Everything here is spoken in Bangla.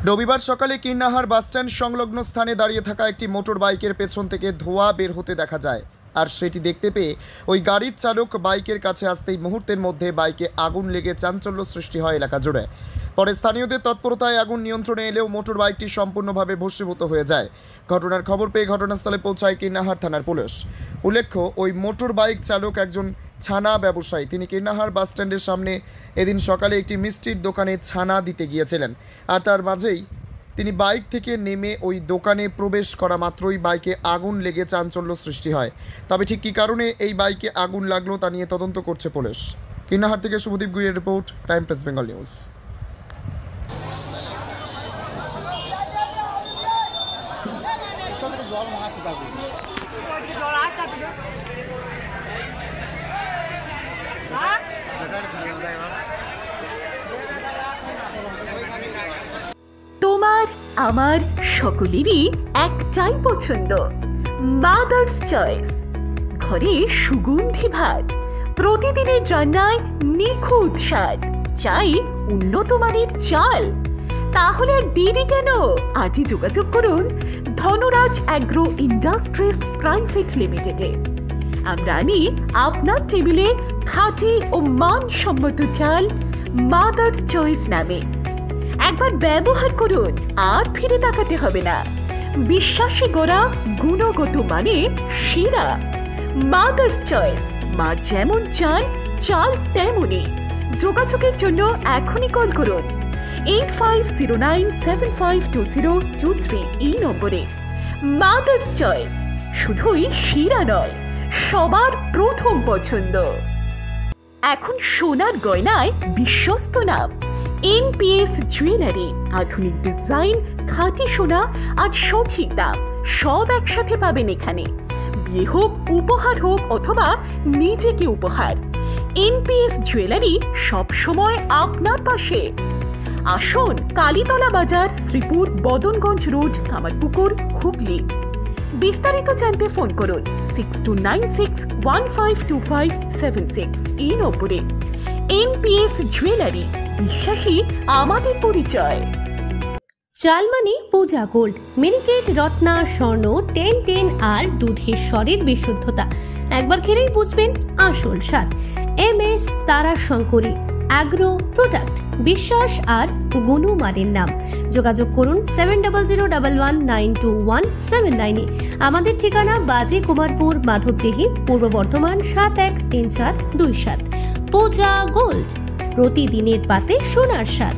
রবিবার সকালে কিন্নাহার বাসস্ট্যান্ড সংলগ্ন স্থানে দাঁড়িয়ে থাকা একটি মোটর বাইকের পেছন থেকে ধোঁয়া বের হতে দেখা যায়। আর সেটি দেখতে পেয়ে ওই গাড়ির চালক বাইকের কাছে আসতেই মুহূর্তের মধ্যে বাইকে আগুন লেগে চাঞ্চল্য সৃষ্টি হয় এলাকা জুড়ে। পরে স্থানীয়দের তৎপরতায় আগুন নিয়ন্ত্রণে এলেও মোটর বাইকটি সম্পূর্ণভাবে ভস্মীভূত হয়ে যায়। ঘটনার খবর পেয়ে ঘটনাস্থলে পৌঁছায় কিন্নাহার থানার পুলিশ। উল্লেখ্য, ওই মোটর বাইক চালক একজন ছানা ব্যবসায়ী। তিনি কিন্নাহার বাসস্ট্যান্ডের সামনে এদিন সকালে একটি মিষ্টির দোকানে ছানা দিতে গিয়েছিলেন। আর তার মাঝেই তিনি বাইক থেকে নেমে ওই দোকানে প্রবেশ করা মাত্রই বাইকে আগুন লেগে চাঞ্চল্য সৃষ্টি হয়। তবে ঠিক কী কারণে এই বাইকে আগুন লাগলো তা নিয়ে তদন্ত করছে পুলিশ। কিন্নাহার থেকে শুভদীপ গুইয়ের report, time press Bengal news. তোমার আমার সকলেরই একটাই পছন্দ, মাদার্স চয়েস। ঘরে সুগন্ধি ভাত, প্রতিদিনের রান্নায় নিখুঁত স্বাদ, চাই উন্নত মানের চাল। তাহলে আর দেরি কেন? আজই যোগাযোগ করুন ধনরাজ অ্যাগ্রো ইন্ডাস্ট্রিজ প্রাইভেট লিমিটেডে। আমরা আনি আপনার টেবিলে খাঁটি ও মানসম্মত চাল মাদার্স চয়েস নামে। একবার ব্যবহার করুন, আর ফিরে তাকাতে হবে না। বিশ্বাসে গড়া, গুণগত মানে সেরা মাদার্স চয়েস। মা যেমন চান, চাল তেমনই। যোগাযোগের জন্য এখনই কল করুন 8509752023 এই নম্বরে। মাদার্স চয়েস শুধুই সেরা নয়, সবার প্রথম পছন্দ। এখন সোনার গয়নায় বিশ্বস্ত নাম NPS জুয়েলারি। আধুনিক ডিজাইন, খাঁটি সোনা আর সঠিক দাম সব একসাথে পাবেন এখানে। বিয়ে হোক, উপহার হোক অথবা নিজেকে উপহার, NPS জুয়েলারি সব সময় আপনার পাশে। আসুন কালীতলা বাজার, শ্রীপুর, বদনগঞ্জ রোড, কামারপুকুর, হুগলি। বিস্তারিত জানতে ফোন করুন 6296152576 এই নম্বরে। NPS জুয়েলারি, বিশ্বাসী আমাদের পরিচয়। চালমানি পূজা গোল্ড, মিনিকেট, রত্না, স্বর্ণ 1010 আর দুধের স্বরের বিশুদ্ধতা একবার খেলেই বুঝবেন আসল স্বাদ। MS তারা শঙ্করী অ্যাগ্রো প্রোডাক্ট, বিশ্বাস আর গুণমানের নাম। যোগাযোগ করুন 7001192179। আমাদের ঠিকানা বাজে কুমারপুর, মাধবদেহি, পূর্ব বর্ধমান 713427। পূজা গোল্ড, প্রতিদিনের পাতে সোনার স্বাদ।